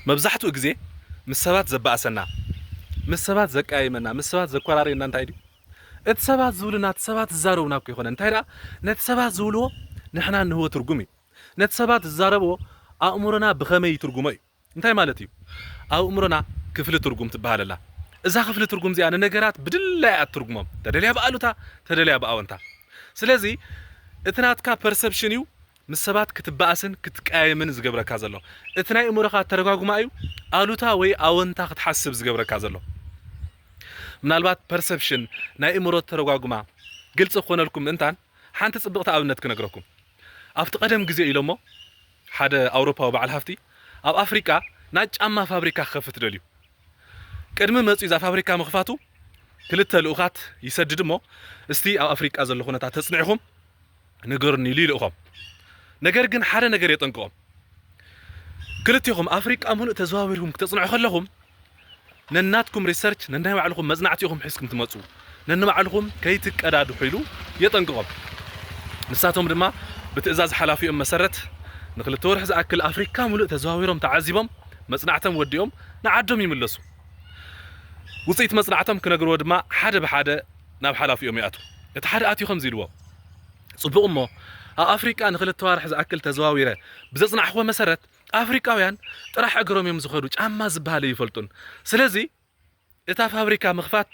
مبزحتو إجزي مسبات زبأسنا مسبات زكايمنا مسبات زكورارينا انتاي دي اتسبات زولنا اتسبات الزارونا كي يخون انتاي دا نتسبات زولو نحنا نهو ترجمي نتسبات الزاربو أمرنا بخمي ترجمي انتاي مالتي أمرنا كفل ترجم تبهال الله إذا كفل ترجم زي أنا نجارات بدل ترجمهم تدليها بقالوتا تدليها بقاونتا سلازي اتناتكا perception مسبات كتبأسن كتقايمن زغبرك زلو اتناي امورخا ترغاغما ايو الوتا وي اونتا كتحسب زغبرك زلو منالبات perception ناي امورو ترغاغما قلص خونلكم انتان حانت صبقت ابنت كنغركم افت قدم غزي إلومو حدا اوروبا وبعل هافتي اب افريكا نا ጫማ ፋብሪካ خفت دليو قدم مصي ዛ ፋብሪካ مخفاتو كلته لوخات يسددمو استي اب افريكا زلو خنتا تصنعهم نغرني ليلوخم ነገር ግን ሓደ ነገር የጠንቀቁም ክልቲኹም አፍሪካ ሙሉ ተዘዋዊርኩም ክትጽንዑ ከለኹም ነናትኩም ሪሰርች ነናይ ባዕልኩም መጽናዕቲኹም ሒስኩም ትመጹ ነንባዕልኩም ከይትቀዳዱ ሒሉ የጠንቀቁም ንሳቶም ድማ ብትእዛዝ ሓላፊኦም መሰረት ንክልተ ወርሕ ዝኣክል አፍሪካ ሙሉ ተዘዋዊሮም ተዓዚቦም መጽናዕቶም ወዲኦም ንዓዶም ይምለሱ ውጽኢት መጽናዕቶም ክነግርዎ ድማ ሓደ ብሓደ ናብ ሓላፊኦም ይኣቱ እቲ ሓደ ኣትይኹም ዝኢልዎ ጽቡቕ እሞ أفريقيا نخلت توارح زأكل تزواويرة بزصنع هو مسرت أفريقياويان طرح أجرهم يوم زخدوش أما زبالة يفلتون سلازي إتاف أفريقيا مخفات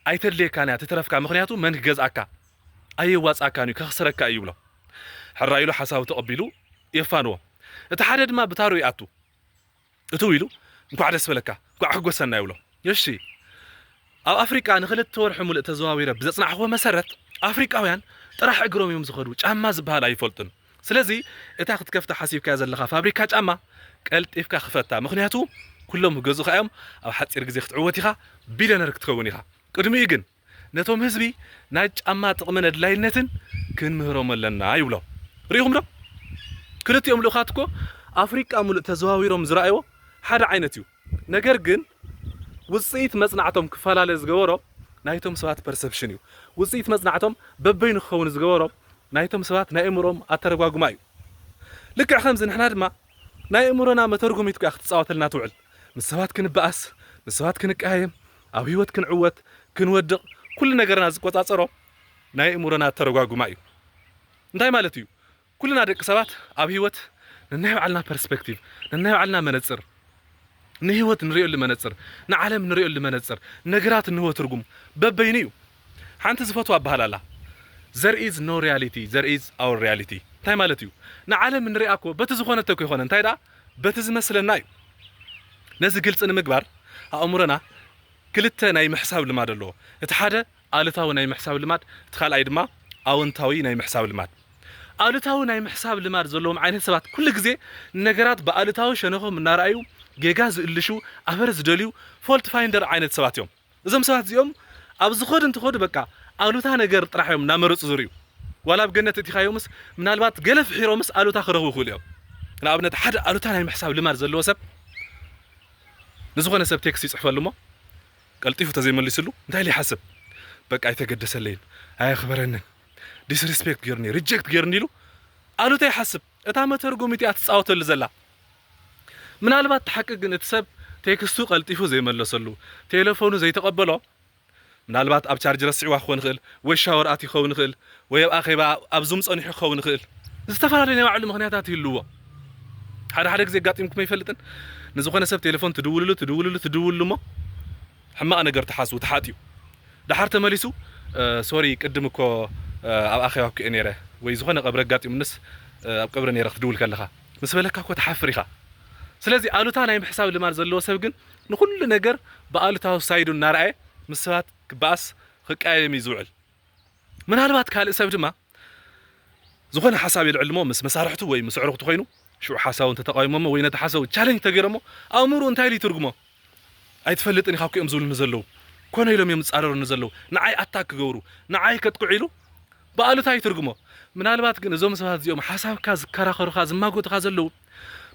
أيتر ليه كانت تترفك مخنياتو من جز أكا أي واس أكانو كخسرك أيولا حرايلو حساو تقبلو يفانو إتحدد ما بتارو يأتو إتويلو نكو عدس فلكا نكو عقو سنة يولو يشي أو أفريقيا نخلت توارح مول تزواويرة بزصنع هو مسرت أفريقياويان طرح أجرهم يوم زخدوش أما زبالة يفلتون سلازي إتاخد كفتا حسيب كازا لخا فابريكا أما قلت إفكا خفتا مخنياتو كلهم جزو خيام أو حتى إرجزي ختعوتيها بيليونر كتكونيها قدمي يجن نتوم هزبي ناج أما تقمن دلايلنتن كن مهرم لنا يولو ريهم ده كلتي يوم لخاتكو أفريقيا مول تزواويرهم زرائيو حدا عينتيو نجرجن وصيت مصنعتهم كفالة زجورو نايتهم سوات perceptionيو وصيت مصنعتهم ببين خون زجورو نايتهم سوات نايمروم أترجوا جمايو لك خمس نحن ما نايمرونا ما ترجم يتك أخت صوت لنا توعل من سوات كن بأس من سوات كن قايم أو هيوت كن عوت كن ودق كل نجارنا زكوت أصرو نايمرونا ترجوا جمايو نتاي مالتيو كلنا دك سوات أو هيوت ننهي علنا perspective ننهي علنا منظر نهيوت نريو اللي منظر نعلم نريو اللي منظر نجرات إنه ترجم ببينيو حنت زفتوا بهالله there is no reality there is our reality تاي مالتيو نعلم نريأكو بتزخونة تكوي خونن تاي دا بتز مثل الناي ناس قلت أنا مقبر أمرنا كلتا ناي محساب لماد الله اتحادة آلتاو ناي محساب لماد تخال أيدما أو انتاوي ناي محساب لماد آلتاو ناي محساب لماد زلهم عين السبات كل جزء نجارات بآلتاو شنوهم من نارأيو جيجاز اللي شو أفرز دليو فولت فايندر عين السبات يوم زم سبات يوم أبز خود انت خود بكا آلوتا نجار طرحهم نامرت زوريو ولا بجنة تتخيومس من البات جلف حيرومس آلوتا خرجوا خليهم أنا أبنت حد آلوتا ناي محساب لماد زلوا سب نزوجنا سب تكسي صحوا لما قال طيفو تزي من ليسلو ده اللي حسب بقى يتقدس الليل هاي خبرنا disrespect جيرني reject جيرني له قالوا تي حسب اتعمل ترجمتي أتصاوت اللي زلا من البات تحقق إن تسب تكستو قال طيفو زي من لسلو تلفونه زي تقبله من البات أب شارج رسعي وأخون خل والشاور آتي خون خل ويبقى خيبا أب زوم صنيح خون خل استفاد لنا معلم مغنياتات اللوا حدا زي قاطي ممكن ما يفلتن نزوجنا سب تلفون تدول له ما حما أنا قرت حاسو تحاتيو دحرت ماليسو سوري قدمكو أب أخي وك إنيره ويزوجنا قبر قاطي منس أب قبر إنيره تدول كلها مسبلك أكو تحفريها سلازي قالوا تانا يمحساب اللي مار زلوا سبقن نقول نجر بقالوا تاو سايدو النارعي مسات كباس خقايم يزوعل من هالبات كالسب دما زوجنا حساب العلمو مس مسارحته وي مسعرته خينو شو حساو انت تقايمو وين تحساو تشالنج تجرمو امرو انتاي لي ترجمو ايتفلطني خاكو يمزول نزلو كون يلوم يمصارر نزلو نعاي اتاك غورو نعاي كتقعيلو بقالو تاي ترجمو من هالبات كن زوم سبات زيوم حساب كاز كراخرو خاز ماغوت خازلو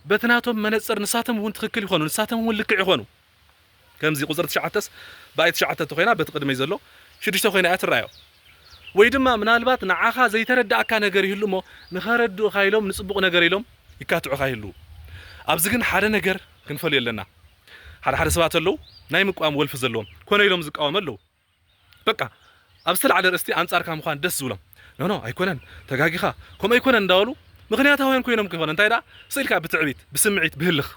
بتناتهم منصر نساتهم وين تخكل يخونو نساتهم وين لقع يخونو كمزي قصرت شعتس بايت شعتت خوينا بتقدم يزلو شدشتو خوينا اترايو ويدما من هالبات نعاخا زي تردأ كان نجر يهلمو نخردو خايلوم نصبق نجر يلوم يكاتعو خايلو أبزقن حدا نجر ክንፈልዮ ኣለና ሓደ ሰባት ኣለዉ ናይ ምቋም ወልፊ ዘለዎም ኮነ ኢሎም ዝቃወሙ ኣለዉ በቃ ኣብ ዝተልዓለ ርእስቲ ኣንጻርካ ምዃን ደስ ዝብሎም ኖ ኣይኮነን ተጋጊኻ ከምኡ ኣይኮነን እንዳበሉ ምክንያታውያን ኮይኖም ክኾነ እንታይ ዳ ስኢልካ ብትዕቢት ብስምዒት ብህልኽ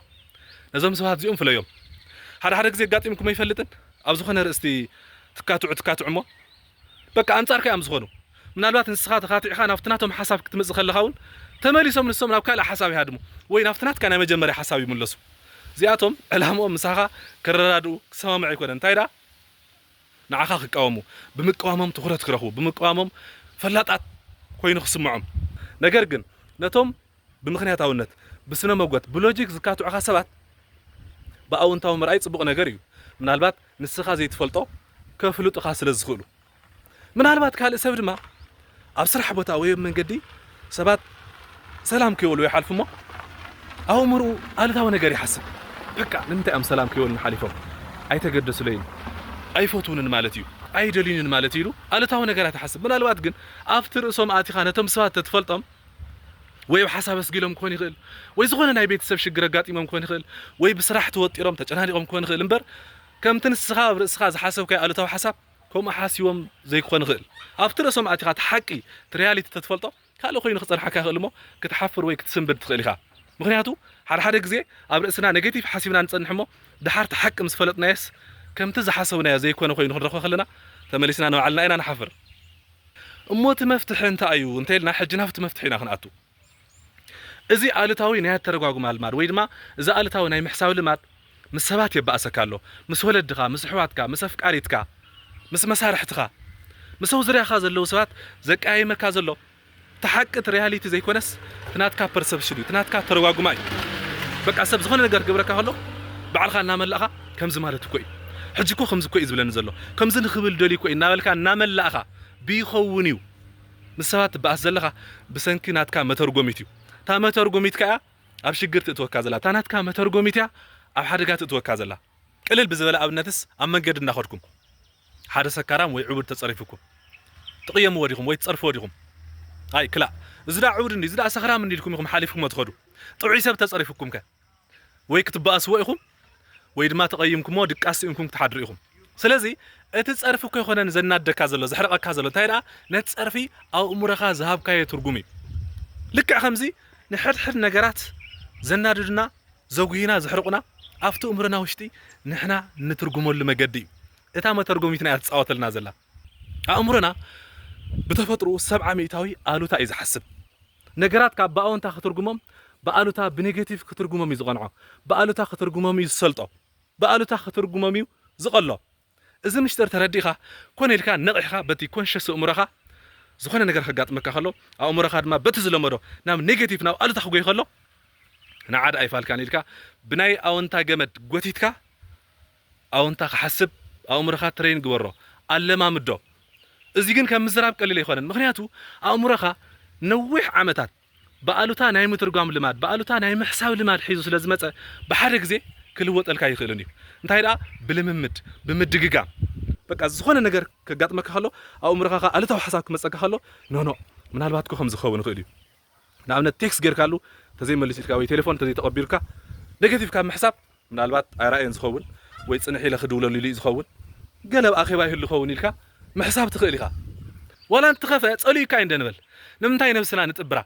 ነዞም ሰባት እዚኦም ፍለዮም ሓደ ግዜ ጋጢምኩም ኣይፈልጥን ኣብ ዝኾነ ርእስቲ ትካትዑ እሞ በቃ ኣንጻርካ እዮም ዝኾኑ ምናልባት ንስኻ ተኻቲዕኻ ናብቲ ናቶም ሓሳብ ክትመጽእ ከለኻ እውን ተመሊሶም ንሶም ናብ ካልእ ሓሳብ ይሃድሙ ወይ ናብቲ ናትካ ናይ መጀመርያ ሓሳብ ይምለሱ እዚኣቶም ዕላምኦም ምሳኻ ክረዳድኡ ክሰማምዕ ኣይኮነን እንታይ ዳ ንዓኻ ክቃወሙ ብምቃወሞም ትኹረት ክረኽቡ ብምቃወሞም ፈላጣት ኮይኑ ክስምዖም ነገር ግን ነቶም ብምክንያታውነት ብስነ መጎት ብሎጂክ ዝካትዑኻ ሰባት ብኣውንታዊ ምርኣይ ጽቡቕ ነገር እዩ ምናልባት ንስኻ ዘይትፈልጦ ከፍልጡኻ ስለ ዝኽእሉ ምናልባት ካልእ ሰብ ድማ ኣብ ስራሕ ቦታ ወይ መንገዲ ሰባት ሰላም ክይብሉ ይሓልፉ እሞ ኣእምርኡ ኣሉታዊ ነገር ይሓስብ በቃ ንምንታይ እዮም ሰላም ክይብሉን ሓሊፎም ኣይተገደሱለይን ኣይፈትውንን ማለት እዩ ኣይደልዩንን ማለት እዩ ኣሉታዊ ነገራት ይሓስብ ምናልባት ግን ኣብቲ ርእሶም ኣቲኻ ነቶም ሰባት ተትፈልጦም ወይ ብሓሳብ ኣስጊሎም ክኾን ይኽእል ወይ ዝኾነ ናይ ቤተሰብ ሽግር ኣጋጢሞም ክኾን ይኽእል ወይ ብስራሕ ተወጢሮም ተጨናኒቖም ክኾን ይኽእል እምበር ከምቲ ንስኻ ኣብ ርእስኻ ዝሓሰብካዮ ኣሉታዊ ሓሳብ ከምኡ ሓሲቦም ዘይክኾን ይኽእል ኣብቲ ርእሶም ኣቲኻ ትሓቂ ሪያሊቲ ተትፈልጦ ካልእ ኮይኑ ክፀንሓካ ይኽእል እሞ ክትሓፍር ወይ ክትስንብድ ትኽእል ኢኻ ምክንያቱ ሓደ ግዜ ኣብ ርእስና ኔጌቲቭ ሓሲብና ንፀንሕ እሞ ድሓርቲ ሓቂ ምስ ፈለጥናየስ ከምቲ ዝሓሰብናዮ ዘይኮነ ኮይኑ ክንረኽቦ ከለና ተመሊስና ንባዕልና ኢና ንሓፍር እሞ እቲ መፍትሒ እንታይ እዩ እንታይ ኢልና ሕጂ ናብቲ መፍትሒ ኢና ክንኣቱ እዚ ኣሉታዊ ናይ ኣተረጓጉማ ልማድ ወይ ድማ እዚ ኣሉታዊ ናይ ምሕሳብ ልማድ ምስ ሰባት የባእሰካ ኣሎ ምስ ወለድኻ ምስ ኣሕዋትካ ምስ ኣፍቃሪትካ ምስ መሳርሕትኻ ምስ ኣብ ዙርያኻ ዘለዉ ሰባት ዘቀያይመካ ዘሎ ተሓቅት ሪያሊቲ ዘይኮነስ ትናትካ ፐርሰፕሽን እዩ ትናትካ ተረጓጉማ እዩ በቃ ሰብ ዝኾነ ነገር ክብረካ ከሎ ባዕልኻ እናመላእኻ ከምዚ ማለት እኮ እዩ ሕጂ እኮ ከምዚ እኮ እዩ ዝብለኒ ዘሎ ከምዚ ንኽብል ደልዩ እኮ እዩ እናበልካ እናመላእኻ ቢኸውን እዩ ምስ ሰባት ትበኣስ ዘለኻ ብሰንኪ ናትካ መተርጎሚት እዩ እታ መተርጎሚት ከዓ ኣብ ሽግር ትእትወካ ዘላ እታ ናትካ መተርጎሚት እያ ኣብ ሓደጋ ትእትወካ ዘላ ቅልል ብዝበለ ኣብነትስ ኣብ መንገዲ እናኸድኩም ሓደ ሰካራም ወይ ዕቡድ ተጸሪፍኩም ጥቕየምዎ ዲኹም ወይ ትጸርፍዎ ዲኹም ኣይ ክላ እዚ ዳ ዕቡድ እንዲ እዚ ዳ ሰክራም እንዲ ኢልኩም ኢኹም ሓሊፍኩም ትኸዱ ጥዑይ ሰብ ተጸሪፍኩም ከ ወይ ክትበኣስዎ ኢኹም ወይ ድማ ተቐይምኩሞ ድቃስ ኢንኩም ክትሓድሩ ኢኹም ስለዚ እቲ ጸርፊ እኮ ይኾነን ዘናደካ ዘሎ ዘሕረቐካ ዘሎ እንታይ ደኣ ነቲ ጸርፊ ኣእምሮኻ ዝሃብካዮ ትርጉም እዩ ልክዕ ከምዚ ንሕድሕድ ነገራት ዘናድዱና ዘጉሂና ዝሕርቁና ኣብቲ እምሮና ውሽጢ ንሕና ንትርጉመሉ መገዲ እዩ እታ መተርጎሚትና እያ ትፃወተልና ዘላ ኣእምሮና ብተፈጥሩ 70% ኣሉታ እዩ ዝሓስብ ነገራት ካብ ብኣወንታ ክትርጉሞም ብኣሉታ ብኔጌቲቭ ክትርጉሞም እዩ ዝቐንዖ ብኣሉታ ክትርጉሞም እዩ ዝሰልጦ ብኣሉታ ክትርጉሞም እዩ ዝቐሎ እዚ ምሽጥር ተረዲእኻ ኮነ ኢልካ ነቒሕኻ በቲ ኮንሽስ እምሮኻ ዝኾነ ነገር ከጋጥመካ ከሎ ኣእምሮኻ ድማ በቲ ዝለመዶ ናብ ኔጌቲቭ ናብ ኣሉታ ክጎይ ከሎ ንዓደ ኣይፋልካን ኢልካ ብናይ ኣወንታ ገመድ ጎቲትካ ኣወንታ ክሓስብ ኣእምሮኻ ትሬን ግበሮ ኣለማምዶ እዚ ግን ከም ምዝራብ ቀሊል ኣይኮነን ምክንያቱ ኣእምሮኻ ነዊሕ ዓመታት ብኣሉታ ናይ ምትርጓም ልማድ ብኣሉታ ናይ ምሕሳብ ልማድ ሒዙ ስለ ዝመፀ ብሓደ ግዜ ክልወጠልካ ይኽእልን እዩ እንታይ ደኣ ብልምምድ ብምድግጋም በቃ ዝኾነ ነገር ከጋጥመካ ከሎ ኣእምሮኻ ኣሉታዊ ሓሳብ ክመፀካ ከሎ ኖ ምናልባት ከም ዝኸውን ይኽእል እዩ ንኣብነት ቴክስት ጌርካሉ ተዘይመልስ ኢልካ ወይ ቴሌፎን ተዘይተቐቢልካ ኔጌቲቭ ካብ ምሕሳብ ምናልባት ኣይራእየን ዝኸውን ወይ ፅንሕ ኢለ ክድውለሉ ኢሉ ዝኸውን ገለብ ኣኼባ ይህሉ ይኸውን ኢልካ ምሕሳብ ትኽእል ኢኻ ዋላ እንትኸፈ ፀሊኡካ እዩ እንደንበል ንምንታይ ነብስና ንጥብራ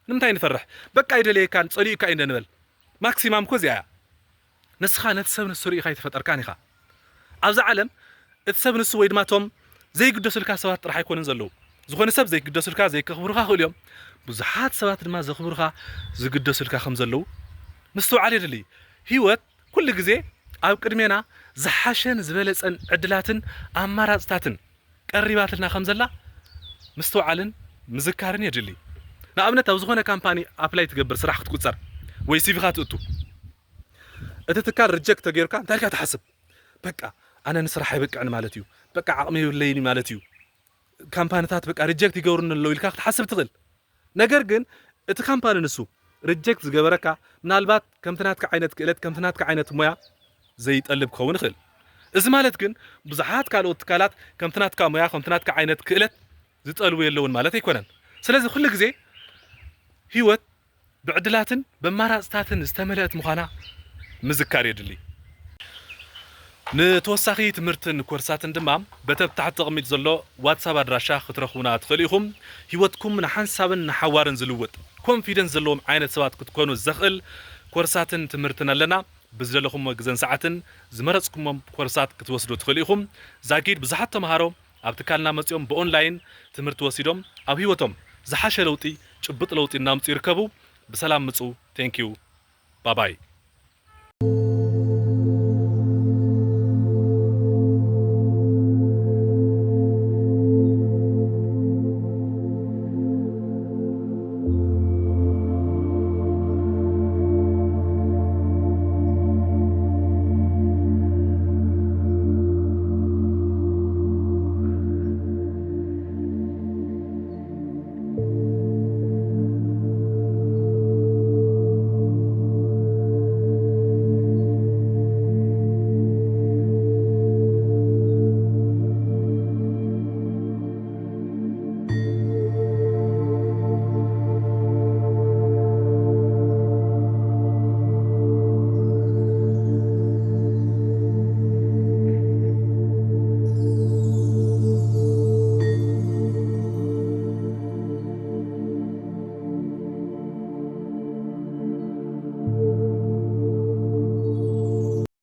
ንምንታይ ንፈርሕ በቃ ይደለየካን ፀሊኡካ እዩ እንደንበል ማክሲማም ኮ እዚኣ ንስኻ ነቲ ሰብ ንሱ ርኢኻ ይተፈጠርካን ኢኻ ኣብዛ ዓለም እቲ ሰብ ንሱ ወይ ድማ ቶም ዘይግደሱልካ ሰባት ጥራሕ ኣይኮኑን ዘለዉ ዝኾነ ሰብ ዘይግደሱልካ ዘይከኽብሩካ ክእሉ እዮም ብዙሓት ሰባት ድማ ዘኽብሩካ ዝግደሱልካ ከም ዘለዉ ምስትውዓል የድሊ ህይወት ኩሉ ግዜ ኣብ ቅድሜና ዝሓሸን ዝበለፀን ዕድላትን ኣማራፅታትን ቀሪባትልና ከም ዘላ ምስትውዓልን ምዝካርን የድሊ ንኣብነት ኣብ ዝኾነ ካምፓኒ ኣፕላይ ትገብር ስራሕ ክትቁፀር ወይ ሲቪኻ ትእቱ እቲ ትካል ሪጀክት ተገይርካ እንታይ ኢልካ ትሓስብ በቃ ኣነ ንስራሕ ኣይበቅዕን ማለት እዩ በቃ ዓቕሚ የብለይኒ ማለት እዩ ካምፓኒታት በቃ ሪጀክት ይገብሩን ኣለዉ ኢልካ ክትሓስብ ትኽእል ነገር ግን እቲ ካምፓኒ ንሱ ሪጀክት ዝገበረካ ምናልባት ከምትናትካ ዓይነት ክእለት ከምትናትካ ዓይነት ሞያ ዘይጠልብ ክኸውን ይኽእል እዚ ማለት ግን ብዙሓት ካልኦት ትካላት ከምትናትካ ሞያ ከምትናትካ ዓይነት ክእለት ዝጠልቡ የለውን ማለት ኣይኮነን ስለዚ ኩሉ ግዜ ህይወት ብዕድላትን ብኣማራፅታትን ዝተመልአት ምዃና ምዝካር የድሊ ንተወሳኺ ትምህርትን ኮርሳትን ድማ በተብታሕቲ ተቐሚጥ ዘሎ ዋትሳፕ ኣድራሻ ክትረኽቡና ትኽእሉ ኢኹም ህይወትኩም ንሓንሳብን ንሓዋርን ዝልውጥ ኮንፊደንስ ዘለዎም ዓይነት ሰባት ክትኮኑ ዘኽእል ኮርሳትን ትምህርትን ኣለና ብዝደለኹም ግዘን ሰዓትን ዝመረፅኩሞም ኮርሳት ክትወስዱ ትኽእሉ ኢኹም ዛጊድ ብዙሓት ተምሃሮ ኣብ ትካልና መፂኦም ብኦንላይን ትምህርቲ ወሲዶም ኣብ ህይወቶም ዝሓሸ ለውጢ ጭብጥ ለውጢ እናምፁ ይርከቡ ብሰላም ምፁ ቴንኪዩ ባባይ